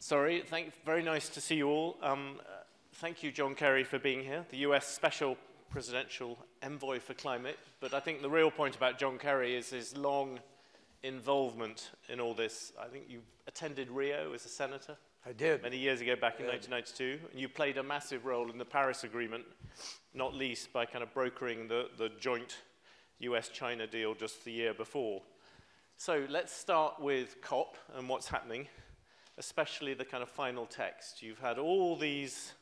Sorry, very nice to see you all. Thank you, John Kerry, for being here, the US Special Presidential Envoy for Climate. But I think the real point about John Kerry is his long involvement in all this. I think you attended Rio as a senator. I did. Many years ago, back in 1992. And you played a massive role in the Paris Agreement, not least by kind of brokering the joint US-China deal just the year before. So let's start with COP and what's happening, especially the kind of final text. You've had all these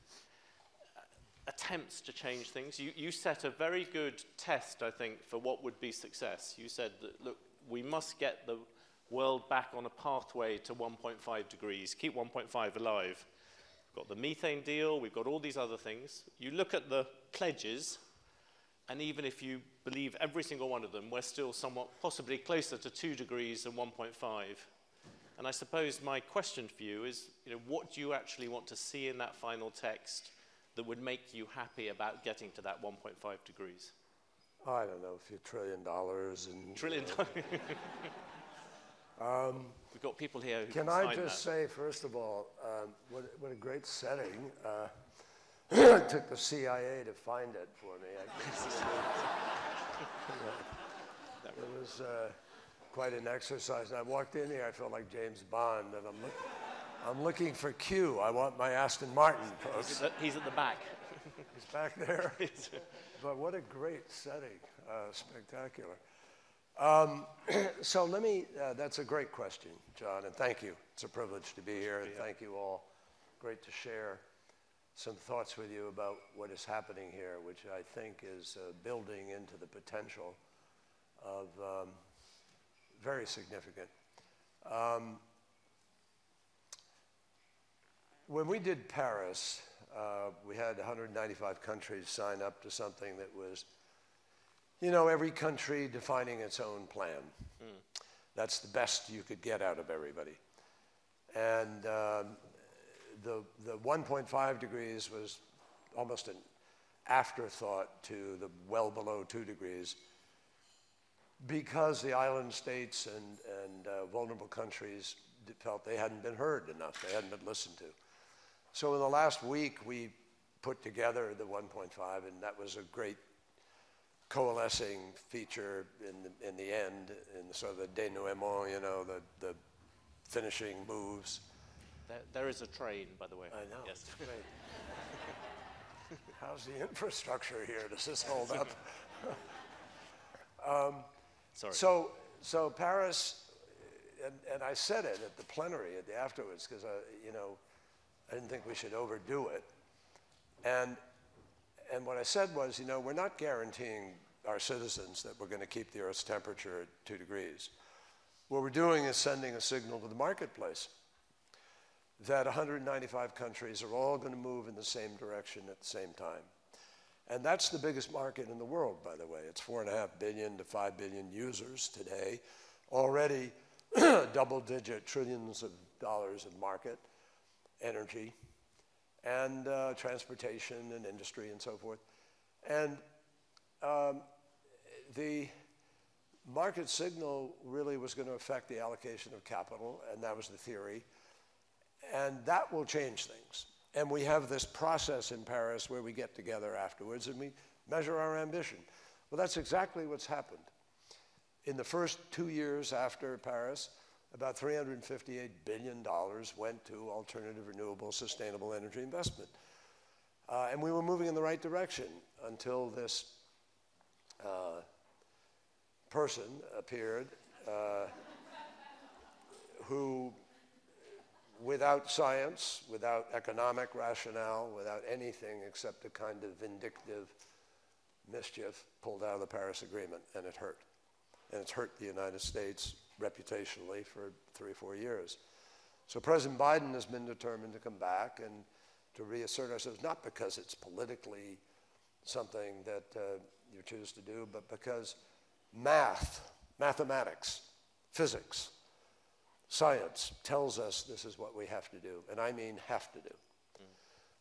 attempts to change things. You set a very good test, I think, for what would be success. You said that, look, we must get the world back on a pathway to 1.5 degrees, keep 1.5 alive. We've got the methane deal, we've got all these other things. You look at the pledges, and even if you believe every single one of them, we're still somewhat possibly closer to 2 degrees than 1.5. And I suppose my question for you is, what do you actually want to see in that final text that would make you happy about getting to that 1.5 degrees? I don't know, a few $1 trillion and... Trillion dollars. We've got people here who can sign I just that. say, first of all, what a great setting. It took the CIA to find it for me. It was quite an exercise. And I walked in here, I felt like James Bond, and I'm looking for Q. I want my Aston Martin, folks. He's at the back. He's back there. But what a great setting, spectacular. So let me, that's a great question, John, and thank you. It's a privilege to be here, and thank you all. Great to share some thoughts with you about what is happening here, which I think is building into the potential of very significant. When we did Paris, we had 195 countries sign up to something that was, every country defining its own plan. That's the best you could get out of everybody. And the 1.5 degrees was almost an afterthought to the well below 2 degrees because the island states and vulnerable countries felt they hadn't been heard enough, they hadn't been listened to. So in the last week, we put together the 1.5, and that was a great coalescing feature in the end, in sort of the denouement, the finishing moves. There is a train, by the way. I know. Yes. Great. How's the infrastructure here? Does this hold up? Sorry. So Paris, and I said it at the plenary afterwards because I didn't think we should overdo it. And what I said was, we're not guaranteeing our citizens that we're going to keep the Earth's temperature at 2 degrees. What we're doing is sending a signal to the marketplace that 195 countries are all going to move in the same direction at the same time. And that's the biggest market in the world, by the way. It's 4.5 billion to 5 billion users today, already double-digit trillions of dollars in market, energy, and transportation and industry and so forth. And the market signal really was going to affect the allocation of capital, and that was the theory. And that will change things. And we have this process in Paris where we get together afterwards and we measure our ambition. Well, that's exactly what's happened. In the first 2 years after Paris, about $358 billion went to alternative, renewable, sustainable energy investment. And we were moving in the right direction until this person appeared who, without science, without economic rationale, without anything except a kind of vindictive mischief, pulled out of the Paris Agreement, and it hurt. And it's hurt the United States reputationally for 3 or 4 years. So President Biden has been determined to come back and to reassert ourselves, not because it's politically something that you choose to do, but because mathematics, physics, science tells us this is what we have to do, and I mean have to do.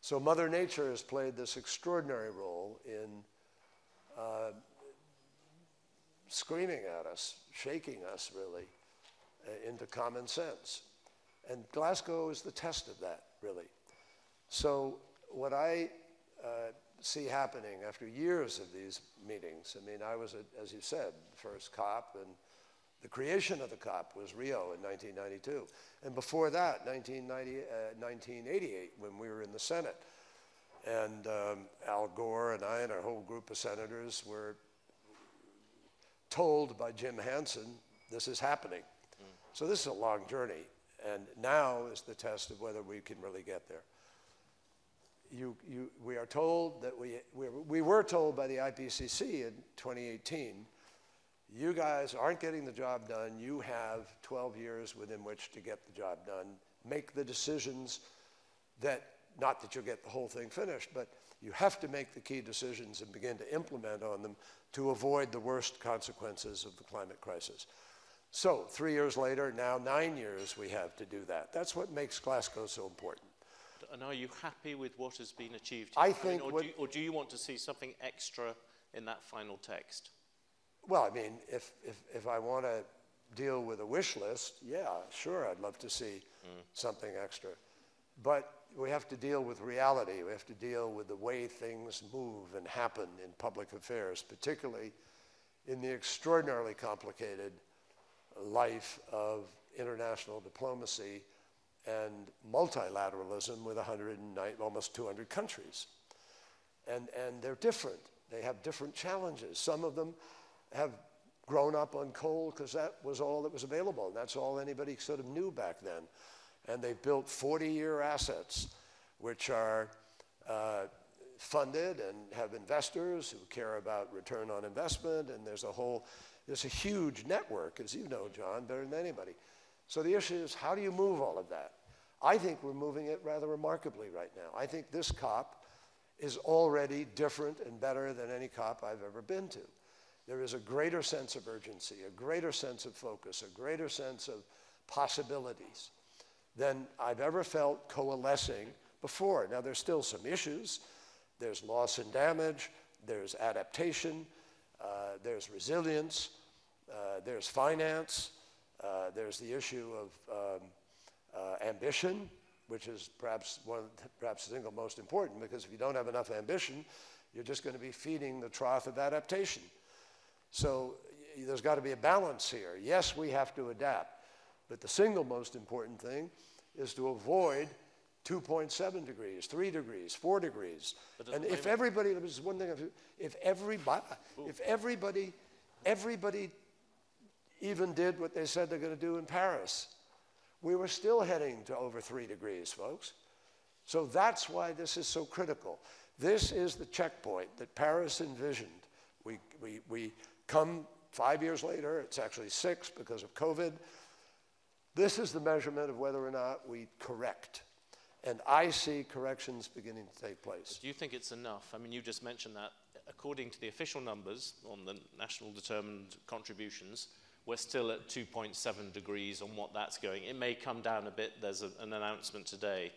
So Mother Nature has played this extraordinary role in screaming at us, shaking us really into common sense. And Glasgow is the test of that, really. So what I see happening after years of these meetings, I mean, I was at, as you said, the first COP, and the creation of the COP was Rio in 1992. And before that, 1988, when we were in the Senate. And Al Gore and I and our whole group of senators were told by Jim Hansen, this is happening. So this is a long journey. And now is the test of whether we can really get there. We are told that we were told by the IPCC in 2018, you guys aren't getting the job done. You have 12 years within which to get the job done. Make the decisions that, not that you'll get the whole thing finished, but you have to make the key decisions and begin to implement on them to avoid the worst consequences of the climate crisis. So 3 years later, now 9 years we have to do that. That's what makes Glasgow so important. And are you happy with what has been achieved? I think, or do you want to see something extra in that final text? Well, I mean, if I want to deal with a wish list, yeah, sure, I'd love to see something extra. But we have to deal with reality. We have to deal with the way things move and happen in public affairs, particularly in the extraordinarily complicated life of international diplomacy and multilateralism with almost 200 countries. And they're different. They have different challenges. Some of them have grown up on coal because that was all that was available. And that's all anybody sort of knew back then. And they've built 40-year assets, which are funded and have investors who care about return on investment. And there's a huge network, as you know, John, better than anybody. So the issue is, how do you move all of that? I think we're moving it rather remarkably right now. I think this COP is already different and better than any COP I've ever been to. There is a greater sense of urgency, a greater sense of focus, a greater sense of possibilities than I've ever felt coalescing before. Now, there's still some issues. There's loss and damage, there's adaptation, there's resilience, there's finance, there's the issue of ambition, which is perhaps the single most important, because if you don't have enough ambition, you're just going to be feeding the trough of adaptation. So there's got to be a balance here. Yes, we have to adapt, but the single most important thing is to avoid 2.7 degrees, 3 degrees, 4 degrees. And if everybody, this is one thing, if everybody even did what they said they're going to do in Paris, we were still heading to over 3 degrees, folks. So that's why this is so critical. This is the checkpoint that Paris envisioned. We come 5 years later, it's actually 6 because of COVID. This is the measurement of whether or not we correct. And I see corrections beginning to take place. Do you think it's enough? I mean, you just mentioned that according to the official numbers on the national determined contributions, we're still at 2.7 degrees on what that's going. It may come down a bit. There's an announcement today.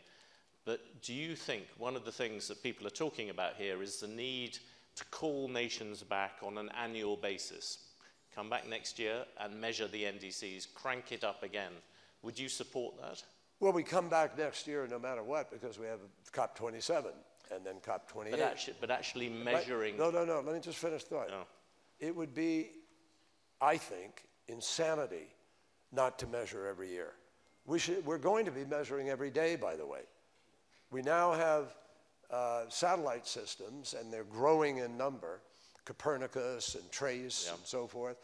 But do you think one of the things that people are talking about here is the need to call nations back on an annual basis? Come back next year and measure the NDCs, crank it up again. Would you support that? Well, we come back next year no matter what, because we have COP27 and then COP28. But actually measuring... Right. No, let me just finish the thought. No. It would be, I think, insanity not to measure every year. We're going to be measuring every day, by the way. We now have satellite systems, and they're growing in number, Copernicus and TRACE and so forth,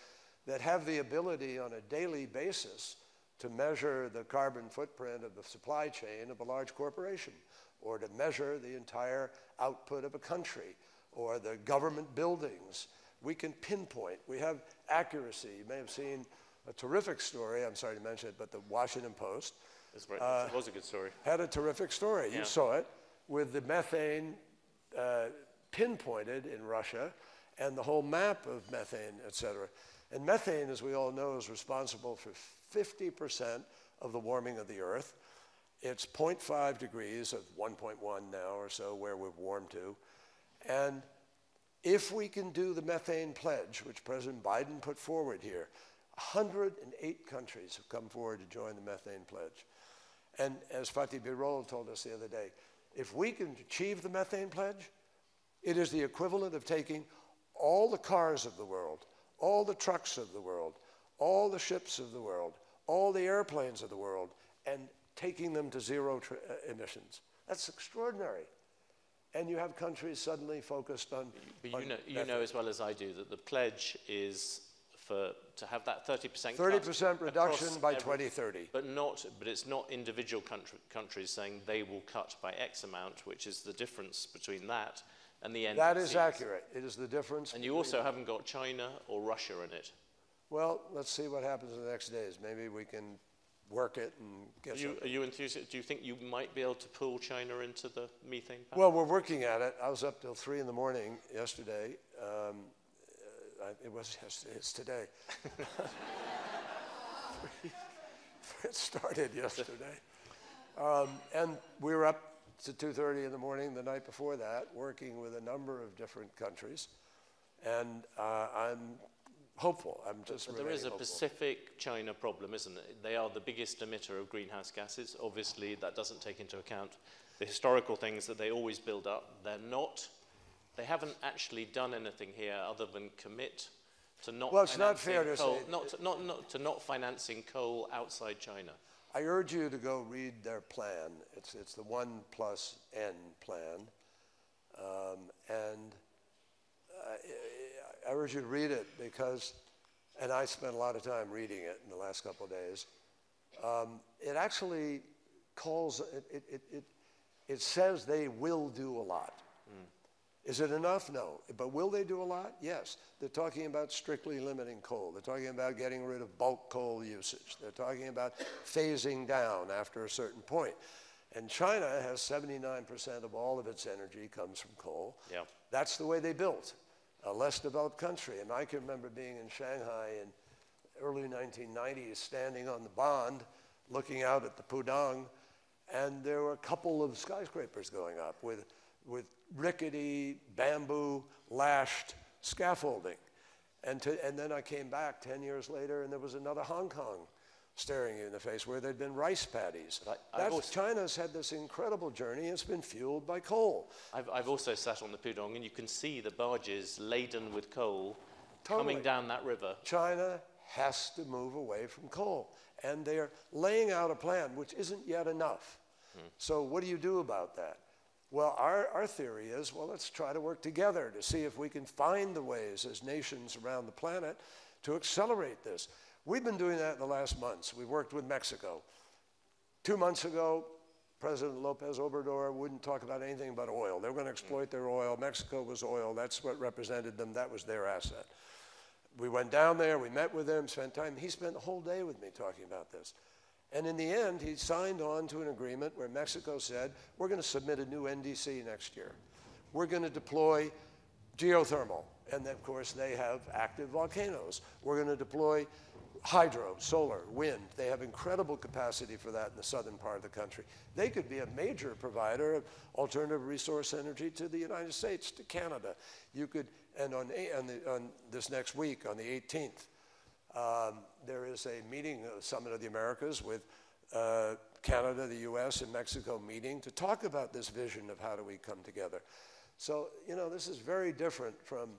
that have the ability on a daily basis to measure the carbon footprint of the supply chain of a large corporation, or to measure the entire output of a country, or the government buildings. We can pinpoint. We have accuracy. You may have seen a terrific story, I'm sorry to mention it, but the Washington Post it was a good story. Had a terrific story. Yeah. You saw it, with the methane pinpointed in Russia, and the whole map of methane, et cetera. And methane, as we all know, is responsible for 50% of the warming of the Earth. It's 0.5 degrees of 1.1 now or so where we've warmed to. And if we can do the methane pledge, which President Biden put forward here, 108 countries have come forward to join the methane pledge. And as Fatih Birol told us the other day, if we can achieve the methane pledge, it is the equivalent of taking all the cars of the world, all the trucks of the world, all the ships of the world, all the airplanes of the world, and taking them to zero emissions. That's extraordinary. And you have countries suddenly focused on. But you know as well as I do that the pledge is to have that 30% 30% reduction by 2030. But it's not individual countries saying they will cut by X amount, which is the difference between that and the end. That is accurate. It is the difference. And you also haven't got China or Russia in it. Well, let's see what happens in the next days. Maybe we can work it and get something. Are you enthusiastic? Do you think you might be able to pull China into the methane pact? Well, we're working at it. I was up till 3 in the morning yesterday. It's today. It started yesterday. And we were up to 2:30 in the morning the night before that, working with a number of different countries. And I'm hopeful. I'm just But there is a Pacific China problem, isn't it? They are the biggest emitter of greenhouse gases. Obviously, that doesn't take into account the historical things that they always build up. They haven't actually done anything here other than commit to not financing coal, to not financing coal outside China. I urge you to go read their plan. It's the 1+N plan, and I urge you to read it because, and I spent a lot of time reading it in the last couple of days. It actually calls it says they will do a lot. Is it enough? No. But will they do a lot? Yes. They're talking about strictly limiting coal. They're talking about getting rid of bulk coal usage. They're talking about phasing down after a certain point. And China has 79% of all of its energy comes from coal. Yeah. That's the way they built a less developed country. And I can remember being in Shanghai in early 1990s, standing on the Bund, looking out at the Pudong, and there were a couple of skyscrapers going up with rickety bamboo lashed scaffolding. And then I came back 10 years later and there was another Hong Kong staring you in the face where there'd been rice paddies. China's had this incredible journey. It's been fueled by coal. I've also sat on the Pudong and you can see the barges laden with coal coming down that river. China has to move away from coal. And they're laying out a plan which isn't yet enough. So what do you do about that? Well, our theory is, well, let's try to work together to see if we can find the ways as nations around the planet to accelerate this. We've been doing that in the last months. We've worked with Mexico. 2 months ago, President Lopez Obrador wouldn't talk about anything but oil. They were going to exploit their oil. Mexico was oil. That's what represented them. That was their asset. We went down there. We met with him, spent time. He spent the whole day with me talking about this. And in the end, he signed on to an agreement where Mexico said, we're going to submit a new NDC next year. We're going to deploy geothermal. And then, of course, they have active volcanoes. We're going to deploy hydro, solar, wind. They have incredible capacity for that in the southern part of the country. They could be a major provider of alternative resource energy to the United States, to Canada. You could, and on this next week, on the 18th, there is a meeting, a Summit of the Americas with Canada, the US, and Mexico meeting to talk about this vision of how do we come together. So, you know, this is very different from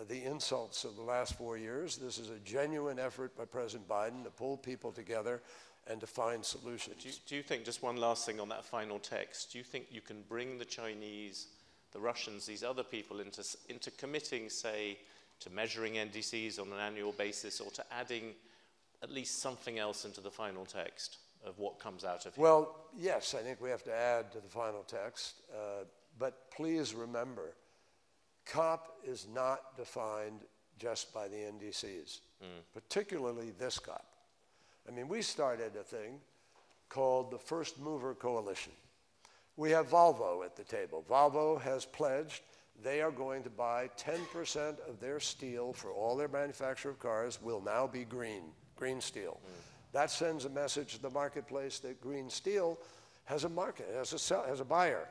the insults of the last 4 years. This is a genuine effort by President Biden to pull people together and to find solutions. Do you think, just one last thing on that final text, do you think you can bring the Chinese, the Russians, these other people into committing, say, to measuring NDCs on an annual basis or to adding at least something else into the final text of what comes out of here? Well, yes, I think we have to add to the final text. But please remember, COP is not defined just by the NDCs, particularly this COP. I mean, we started a thing called the FirstMover Coalition. We have Volvo at the table. Volvo has pledged they are going to buy 10% of their steel for all their manufacture of cars will now be green steel. That sends a message to the marketplace that green steel has a market, has a buyer.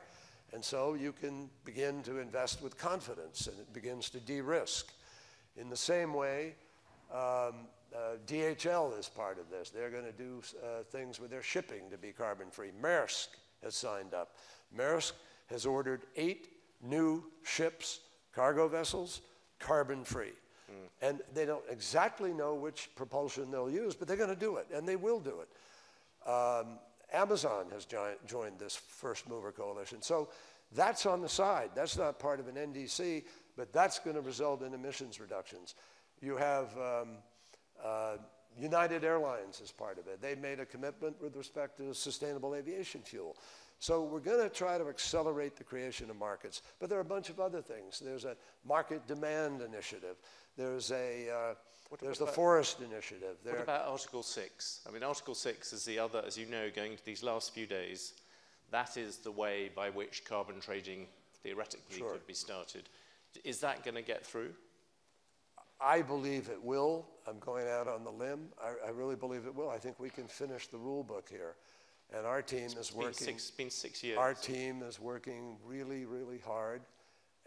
And so you can begin to invest with confidence and it begins to de-risk. In the same way, DHL is part of this. They're going to do things with their shipping to be carbon-free. Maersk has signed up. Maersk has ordered 8 new ships, cargo vessels, carbon-free. And they don't exactly know which propulsion they'll use, but they're going to do it, and they will do it. Amazon has joined this FirstMover Coalition. So that's on the side. That's not part of an NDC, but that's going to result in emissions reductions. You have United Airlines as part of it. They made a commitment with respect to sustainable aviation fuel. So we're going to try to accelerate the creation of markets. But there are a bunch of other things. There's a market demand initiative. There's the forest initiative. What about Article 6? I mean, Article 6 is the other, as you know, going to these last few days. That is the way by which carbon trading theoretically could be started. Is that going to get through? I believe it will. I'm going out on the limb. I really believe it will. I think we can finish the rule book here. And our team is working. It's been 6 years. Our team is working really, really hard,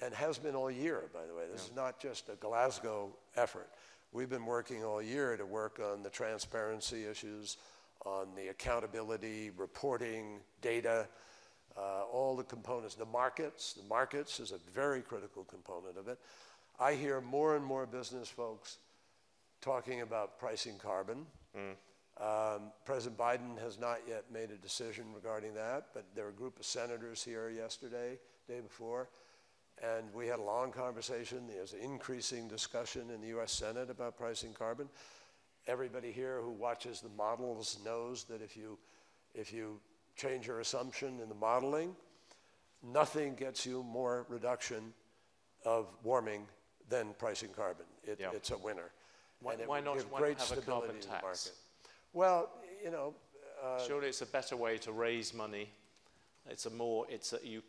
and has been all year, by the way. This is not just a Glasgow effort. We've been working all year to work on the transparency issues, on the accountability, reporting, data, all the components. The markets is a very critical component of it. I hear more and more business folks talking about pricing carbon. President Biden has not yet made a decision regarding that, but there were a group of senators here yesterday, day before, and we had a long conversation. There's increasing discussion in the US Senate about pricing carbon. Everybody here who watches the models knows that if you change your assumption in the modeling, nothing gets you more reduction of warming than pricing carbon. It's a winner. Why not have a carbon tax? Well, you know, surely it's a better way to raise money. You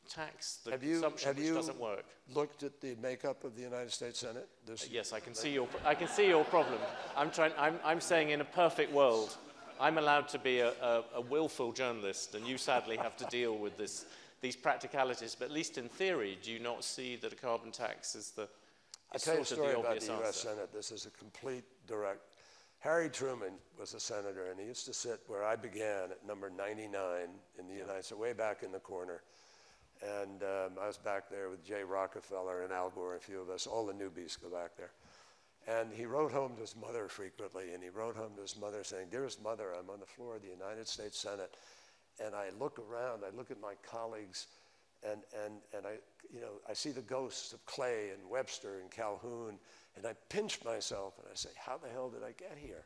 tax the consumption, which doesn't work. Looked at the makeup of the United States Senate? Yes, I can see your problem. I'm saying in a perfect world, I'm allowed to be a willful journalist, and you sadly have to deal with these practicalities. But at least in theory, do you not see that a carbon tax is the I'll tell you a story about the US Senate. This is a complete direct. Harry Truman was a senator, and he used to sit where I began at number 99 in the United States, way back in the corner. And I was back there with Jay Rockefeller and Al Gore, a few of us. All the newbies go back there. And he wrote home to his mother frequently, and he wrote home to his mother saying, "Dearest mother, I'm on the floor of the United States Senate, and I look around, I look at my colleagues, and I see the ghosts of Clay and Webster and Calhoun, and I pinch myself and I say, how the hell did I get here?"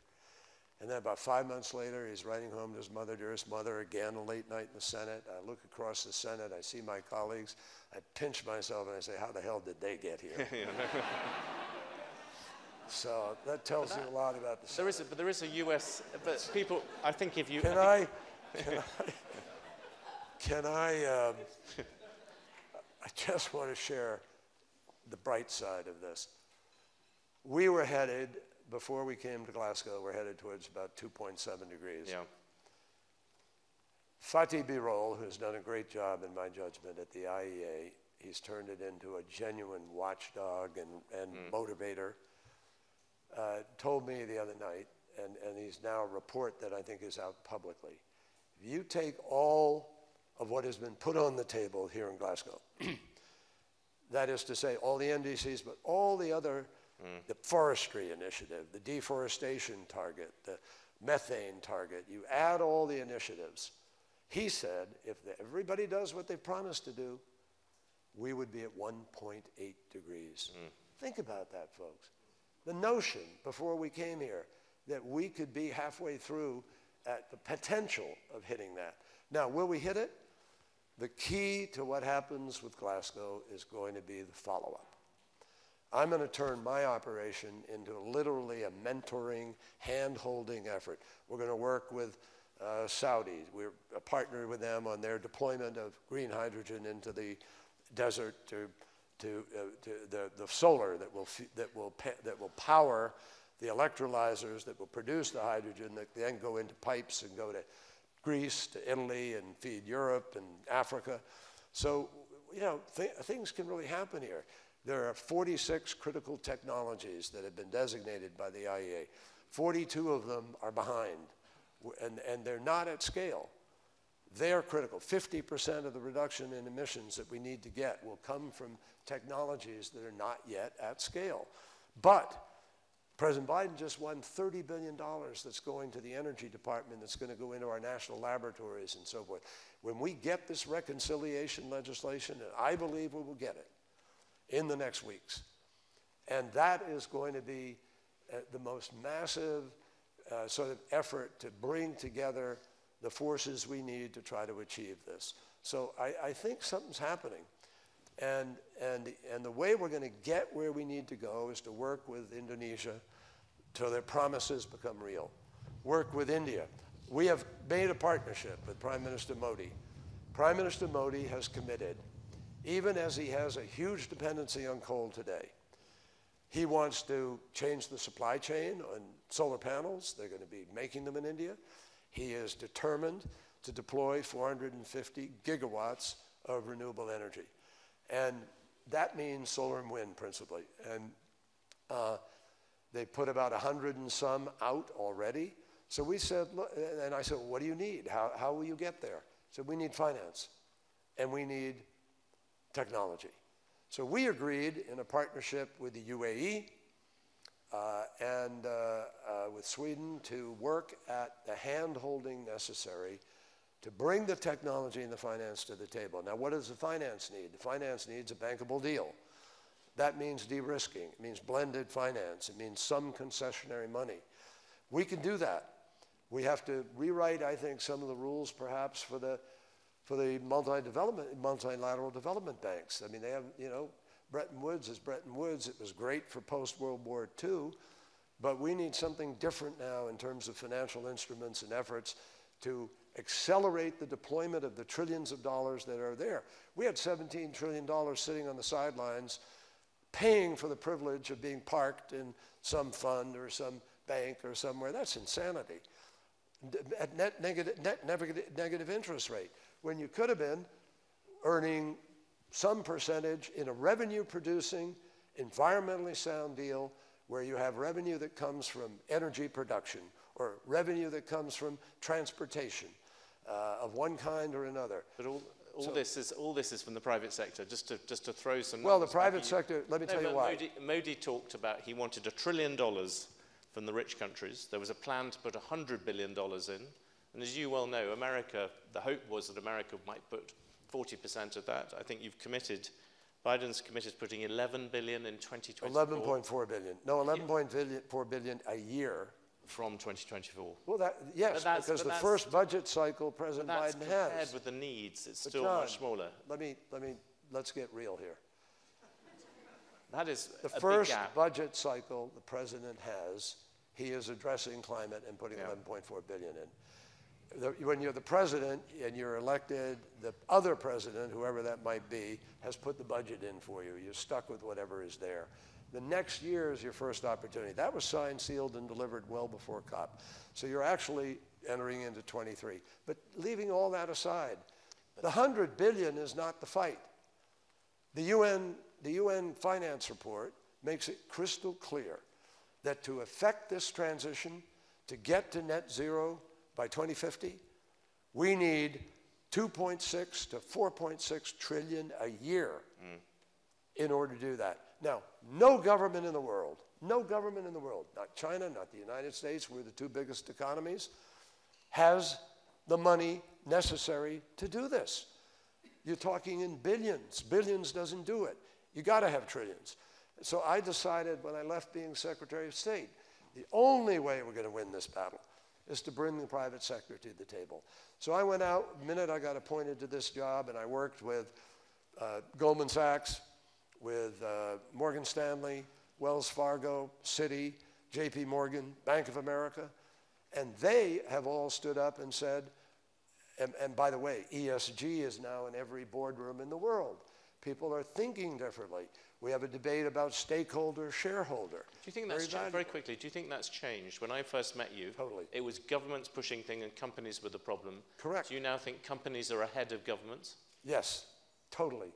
And then about 5 months later, he's writing home to his mother, "Dearest mother," again, a late night in the Senate. I look across the Senate, I see my colleagues, I pinch myself and I say, how the hell did they get here? So that tells you a lot about the Senate. There is a US, but people, I think if you... I just want to share the bright side of this. We were headed, before we came to Glasgow, we're headed towards about 2.7 degrees. Yeah. Fatih Birol, who's done a great job in my judgment at the IEA, he's turned it into a genuine watchdog and motivator, told me the other night, and he's now a report that I think is out publicly. If you take all of what has been put on the table here in Glasgow, that is to say, all the NDCs, but all the other, the forestry initiative, the deforestation target, the methane target, you add all the initiatives, he said, if everybody does what they promised to do, we would be at 1.8 degrees. Think about that, folks. The notion, before we came here, that we could be halfway through at the potential of hitting that. Now, will we hit it? The key to what happens with Glasgow is going to be the follow-up. I'm going to turn my operation into literally a mentoring, hand-holding effort. We're going to work with Saudis. We're a partner with them on their deployment of green hydrogen into the desert to the solar that will power the electrolyzers that will produce the hydrogen that then go into pipes and go to Greece, to Italy, and feed Europe and Africa. So, you know, things can really happen here. There are 46 critical technologies that have been designated by the IEA. 42 of them are behind, and they're not at scale. They're critical. 50% of the reduction in emissions that we need to get will come from technologies that are not yet at scale. But President Biden just won $30 billion that's going to the Energy Department, that's going to go into our national laboratories and so forth. When we get this reconciliation legislation, and I believe we will get it in the next weeks, and that is going to be the most massive sort of effort to bring together the forces we need to try to achieve this. So I think something's happening. And the way we're going to get where we need to go is to work with Indonesia till their promises become real. Work with India. We have made a partnership with Prime Minister Modi. Prime Minister Modi has committed, even as he has a huge dependency on coal today. He wants to change the supply chain on solar panels. They're going to be making them in India. He is determined to deploy 450 gigawatts of renewable energy. And that means solar and wind principally. And they put about 100 and some out already. So we said, look, and I said, well, what do you need? How will you get there? So we need finance and we need technology. So we agreed in a partnership with the UAE and with Sweden to work at the hand-holding necessary to bring the technology and the finance to the table. Now, what does the finance need? The finance needs a bankable deal. That means de-risking. It means blended finance. It means some concessionary money. We can do that. We have to rewrite, I think, some of the rules perhaps for the multilateral development banks. I mean, they have, you know, Bretton Woods is Bretton Woods. It was great for post-World War II, but we need something different now in terms of financial instruments and efforts to accelerate the deployment of the trillions of dollars that are there. We had $17 trillion sitting on the sidelines paying for the privilege of being parked in some fund or some bank or somewhere. That's insanity. At net negative interest rate, when you could have been earning some percentage in a revenue-producing, environmentally sound deal where you have revenue that comes from energy production or revenue that comes from transportation of one kind or another. But all this is from the private sector. Just to throw some. Well, the private sector. Let me tell you why. Modi talked about he wanted $1 trillion from the rich countries. There was a plan to put $100 billion in, and as you well know, America. The hope was that America might put 40% of that. I think you've committed. Biden's committed to putting $11 billion in 2024. 11.4 billion. No, 11.4 billion a year. From 2024. Well, yes, because the first budget cycle President Biden has. Compared with the needs, it's still much smaller. Let's get real here. That is the first budget cycle the president has. He is addressing climate and putting 11.4 billion in. When you're the president and you're elected, the other president, whoever that might be, has put the budget in for you. You're stuck with whatever is there. The next year is your first opportunity. That was signed, sealed, and delivered well before COP. So you're actually entering into 23. But leaving all that aside, the 100 billion is not the fight. The UN finance report makes it crystal clear that to effect this transition, to get to net zero by 2050, we need 2.6 to 4.6 trillion a year in order to do that. Now, no government in the world, not China, not the United States, we're the two biggest economies, has the money necessary to do this. You're talking in billions. Billions doesn't do it. You got to have trillions. So I decided when I left being Secretary of State, the only way we're going to win this battle is to bring the private sector to the table. So I went out, the minute I got appointed to this job, and I worked with Goldman Sachs, with Morgan Stanley, Wells Fargo, Citi, JP Morgan, Bank of America, and they have all stood up and said, and by the way, ESG is now in every boardroom in the world. People are thinking differently. We have a debate about stakeholder, shareholder. Do you think that's changed? Very quickly, do you think that's changed? When I first met you, it was governments pushing things and companies were the problem. Correct. Do you now think companies are ahead of governments? Yes, totally.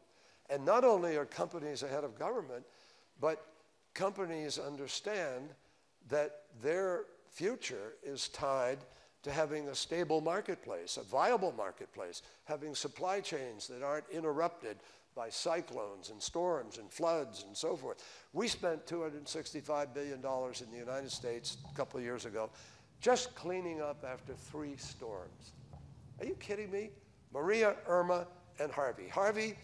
And not only are companies ahead of government, but companies understand that their future is tied to having a stable marketplace, a viable marketplace, having supply chains that aren't interrupted by cyclones and storms and floods and so forth. We spent $265 billion in the United States a couple of years ago just cleaning up after 3 storms. Are you kidding me? Maria, Irma, and Harvey. Harvey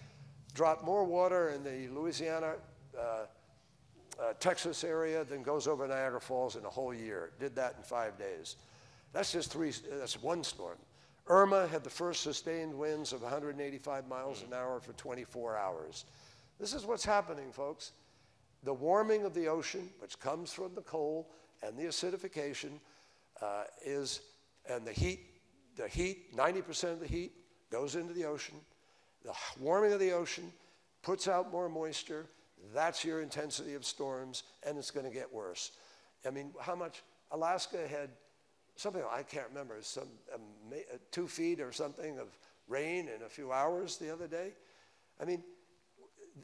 dropped more water in the Louisiana, Texas area than goes over Niagara Falls in a whole year. Did that in 5 days. That's just that's one storm. Irma had the first sustained winds of 185 miles an hour for 24 hours. This is what's happening, folks. The warming of the ocean, which comes from the coal and the acidification, and the heat, 90% of the heat goes into the ocean. The warming of the ocean puts out more moisture. That's your intensity of storms, and it's going to get worse. I mean, how much? Alaska had something, I can't remember, 2 feet or something of rain in a few hours the other day. I mean,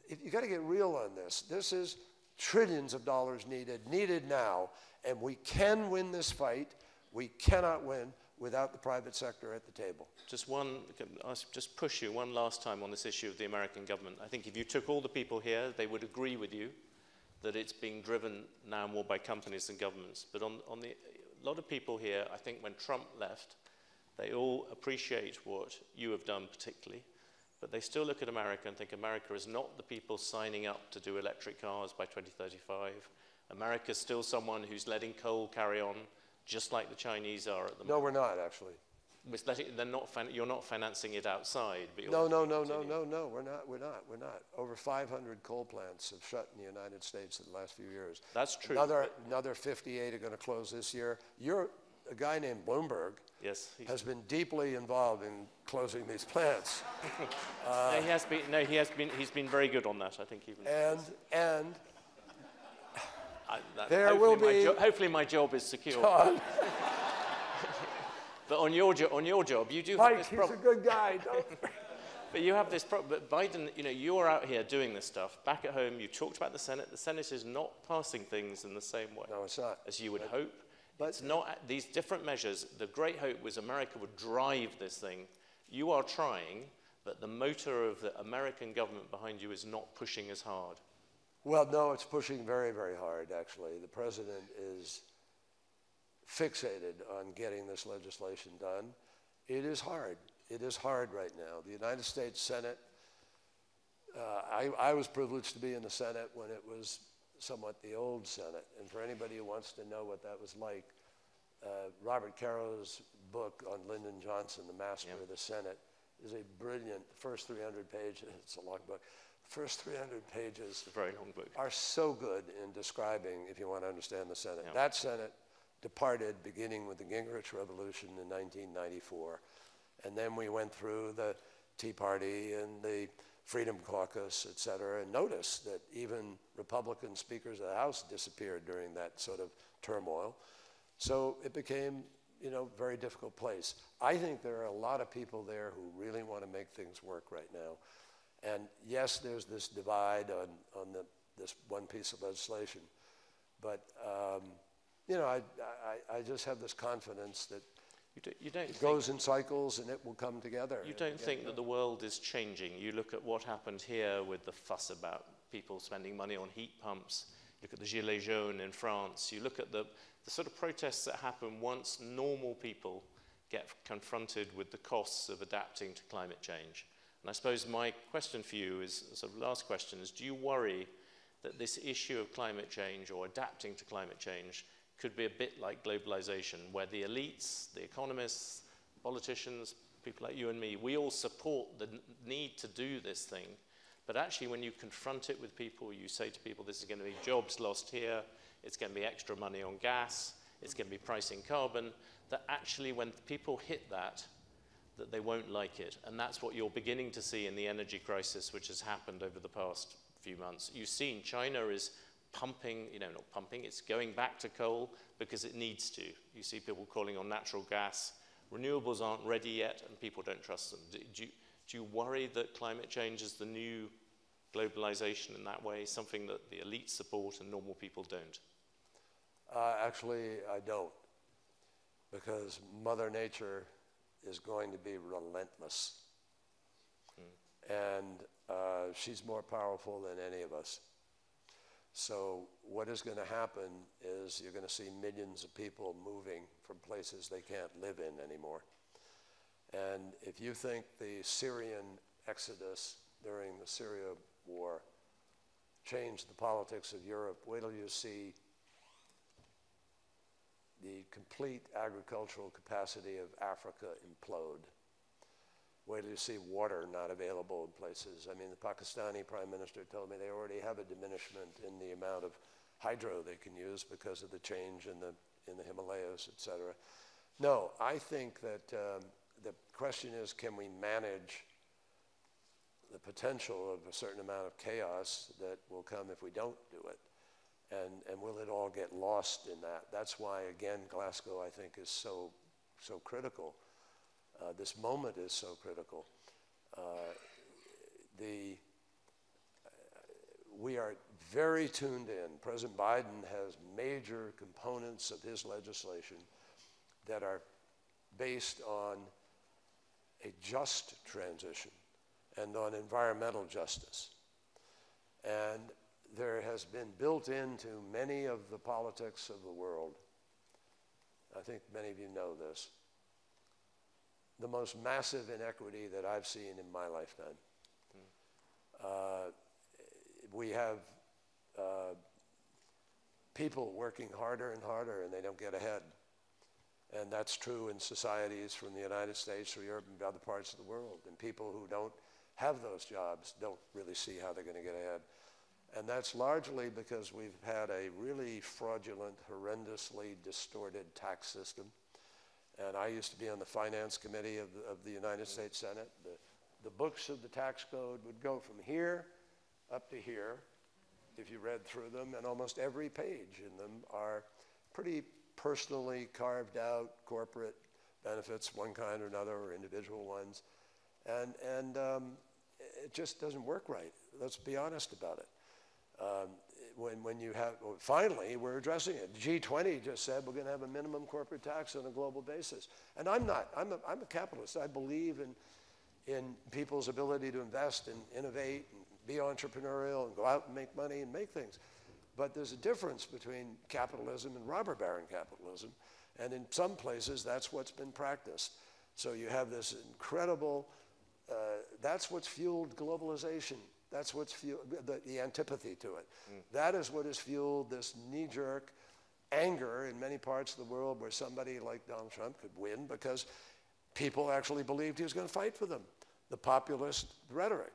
you got to get real on this. This is trillions of dollars needed now, and we can win this fight. We cannot win without the private sector at the table. I'll just push you one last time on this issue of the American government. I think if you took all the people here, they would agree with you that it's being driven now more by companies than governments. But a lot of people here, I think when Trump left, they all appreciate what you have done particularly, but they still look at America and think America is not the people signing up to do electric cars by 2035. America is still someone who's letting coal carry on, just like the Chinese are at the moment. No, we're not, actually. You're not financing it outside. But No, we're not. Over 500 coal plants have shut in the United States in the last few years. That's true. Another 58 are going to close this year. A guy named Bloomberg has been deeply involved in closing these plants. He's been very good on that, I think. Hopefully my job is secure. John. But on your job, you do Mike, have this problem. he's a good guy. But you have this problem. But Biden, you're out here doing this stuff. Back at home, you talked about the Senate. The Senate is not passing things in the same way. No, it's not. As you would hope. But it's not these different measures. The great hope was America would drive this thing. You are trying, but the motor of the American government behind you is not pushing as hard. Well, no, it's pushing very, very hard, actually. The president is fixated on getting this legislation done. It is hard. It is hard right now. The United States Senate, I was privileged to be in the Senate when it was somewhat the old Senate. And for anybody who wants to know what that was like, Robert Caro's book on Lyndon Johnson, The Master of the Senate, is a brilliant, first 300 pages, it's a long book, first 300 pages a very long book. Are so good in describing, if you want to understand the Senate. That Senate departed beginning with the Gingrich Revolution in 1994. And then we went through the Tea Party and the Freedom Caucus, et cetera, and noticed that even Republican speakers of the House disappeared during that sort of turmoil. So it became, a very difficult place. I think there are a lot of people there who really want to make things work right now. And yes, there's this divide on this one piece of legislation. But, I just have this confidence that it goes in cycles and it will come together. You don't think that the world is changing? You look at what happened here with the fuss about people spending money on heat pumps. You look at the Gilets jaunes in France. You look at the sort of protests that happen once normal people get confronted with the costs of adapting to climate change. And I suppose my question for you is, sort of last question, is do you worry that this issue of climate change or adapting to climate change could be a bit like globalization, where the elites, the economists, politicians, people like you and me, we all support the need to do this thing, but actually when you confront it with people, you say to people, this is going to be jobs lost here, it's going to be extra money on gas, it's going to be pricing carbon, that actually when people hit that they won't like it. And that's what you're beginning to see in the energy crisis, which has happened over the past few months. You've seen China is pumping, not pumping, it's going back to coal because it needs to. You see people calling on natural gas. Renewables aren't ready yet and people don't trust them. Do you worry that climate change is the new globalization in that way, something that the elite support and normal people don't? Actually, I don't, because Mother Nature is going to be relentless. And she's more powerful than any of us. So what is going to happen is you're going to see millions of people moving from places they can't live in anymore. And if you think the Syrian exodus during the Syria war changed the politics of Europe, wait till you see the complete agricultural capacity of Africa implode. Wait till you see water not available in places. I mean, the Pakistani prime minister told me they already have a diminishment in the amount of hydro they can use because of the change in the Himalayas, et cetera. No, I think that the question is, can we manage the potential of a certain amount of chaos that will come if we don't do it? And will it all get lost in that? That's why, again, Glasgow, I think, is so critical. This moment is so critical. We are very tuned in. President Biden has major components of his legislation that are based on a just transition and on environmental justice. And there has been built into many of the politics of the world, I think many of you know this, the most massive inequity that I've seen in my lifetime. We have people working harder and harder and they don't get ahead. And that's true in societies from the United States or Europe and other parts of the world. And people who don't have those jobs don't really see how they're going to get ahead. And that's largely because we've had a really fraudulent, horrendously distorted tax system. And I used to be on the finance committee of the United States Senate. The books of the tax code would go from here up to here, if you read through them, and almost every page in them are pretty personally carved out corporate benefits, one kind or another, or individual ones. And it just doesn't work right. Let's be honest about it. When you have, well, finally, we're addressing it. G20 just said we're going to have a minimum corporate tax on a global basis. And I'm not. I'm a capitalist. I believe in people's ability to invest and innovate and be entrepreneurial and go out and make money and make things. But there's a difference between capitalism and robber baron capitalism. And in some places, that's what's been practiced. So you have this incredible, that's what's fueled globalization. That's what's fueled the antipathy to it. That is what has fueled this knee-jerk anger in many parts of the world where somebody like Donald Trump could win because people actually believed he was going to fight for them, the populist rhetoric.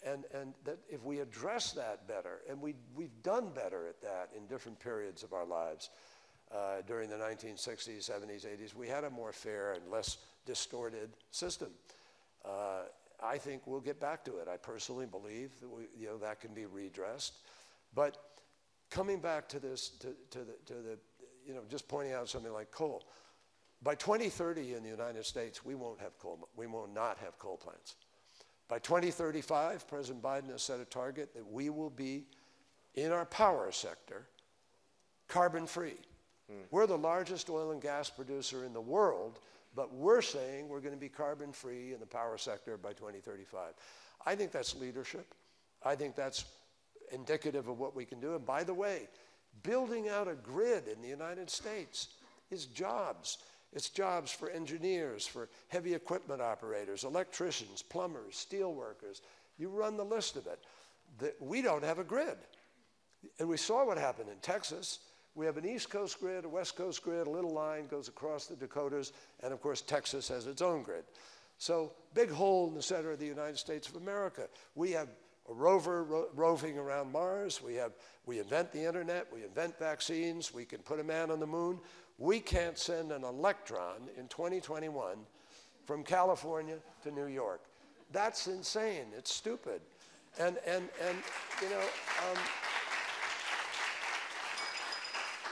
And that if we address that better, and we've done better at that in different periods of our lives, during the 1960s, 70s, 80s, we had a more fair and less distorted system. I think we'll get back to it. I personally believe that that can be redressed. But coming back to this, just pointing out something like coal. By 2030 in the United States, we will not have coal plants. By 2035, President Biden has set a target that we will be, in our power sector, carbon-free. We're the largest oil and gas producer in the world, but we're saying we're going to be carbon-free in the power sector by 2035. I think that's leadership. I think that's indicative of what we can do. And by the way, building out a grid in the United States is jobs. It's jobs for engineers, for heavy equipment operators, electricians, plumbers, steel workers. You run the list of it. We don't have a grid. And we saw what happened in Texas. We have an East Coast grid, a West Coast grid, a little line goes across the Dakotas, and of course Texas has its own grid. So big hole in the center of the United States of America. We have a rover roving around Mars. We invent the internet, we invent vaccines, we can put a man on the moon. We can't send an electron in 2021 from California to New York. That's insane, it's stupid. And you know,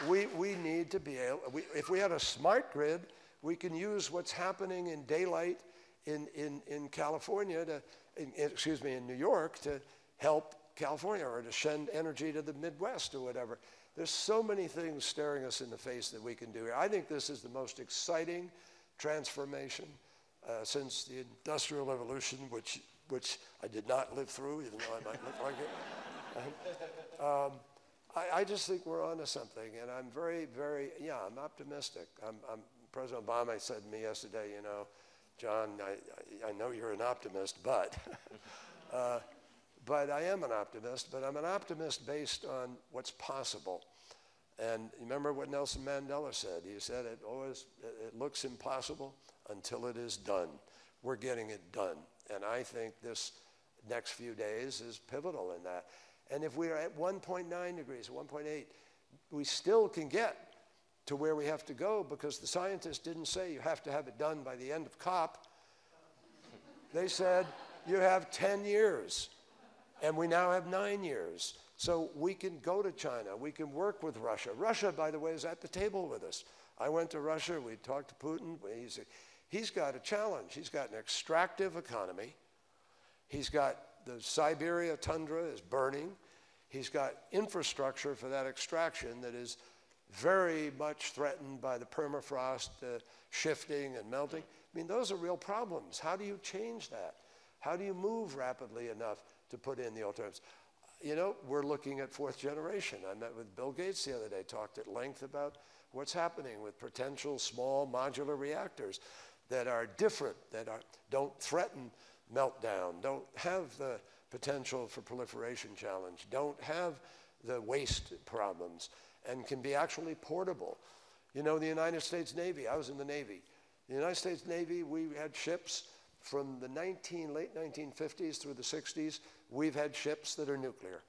we need to be able, if we had a smart grid, we can use what's happening in daylight in California, in New York, to help California or to send energy to the Midwest or whatever. There's so many things staring us in the face that we can do here. I think this is the most exciting transformation since the Industrial Revolution, which I did not live through, even though I might look like it. I just think we're onto something, and I'm very, very, I'm optimistic. President Obama said to me yesterday, you know, John, I know you're an optimist, but I am an optimist, but I'm an optimist based on what's possible. And remember what Nelson Mandela said. He said it looks impossible until it is done. We're getting it done. And I think this next few days is pivotal in that. And if we are at 1.9 degrees, 1.8, we still can get to where we have to go, because the scientists didn't say you have to have it done by the end of COP. They said you have 10 years. And we now have 9 years. So we can go to China. We can work with Russia. Russia, by the way, is at the table with us. I went to Russia. We talked to Putin. He's got a challenge. He's got an extractive economy. He's got the Siberia tundra is burning. He's got infrastructure for that extraction that is very much threatened by the permafrost shifting and melting. I mean, those are real problems. How do you change that? How do you move rapidly enough to put in the alternatives? You know, we're looking at fourth generation. I met with Bill Gates the other day, talked at length about what's happening with potential small modular reactors that are different, that don't threaten meltdown, don't have the potential for proliferation challenge, don't have the waste problems, and can be actually portable. You know, the United States Navy, I was in the Navy. The United States Navy, we had ships from the late 1950s through the 60s. We've had ships that are nuclear.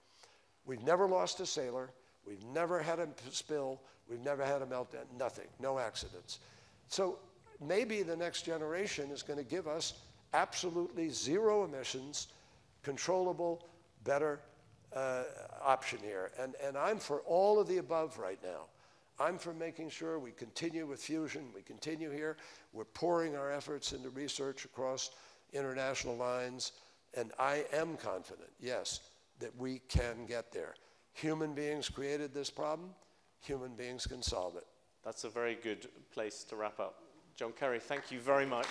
We've never lost a sailor. We've never had a spill. We've never had a meltdown. Nothing. No accidents. So maybe the next generation is going to give us absolutely zero emissions, controllable, better option here. And I'm for all of the above right now. I'm for making sure we continue with fusion. We continue here. We're pouring our efforts into research across international lines. And I am confident, yes, that we can get there. Human beings created this problem. Human beings can solve it. That's a very good place to wrap up. John Kerry, thank you very much.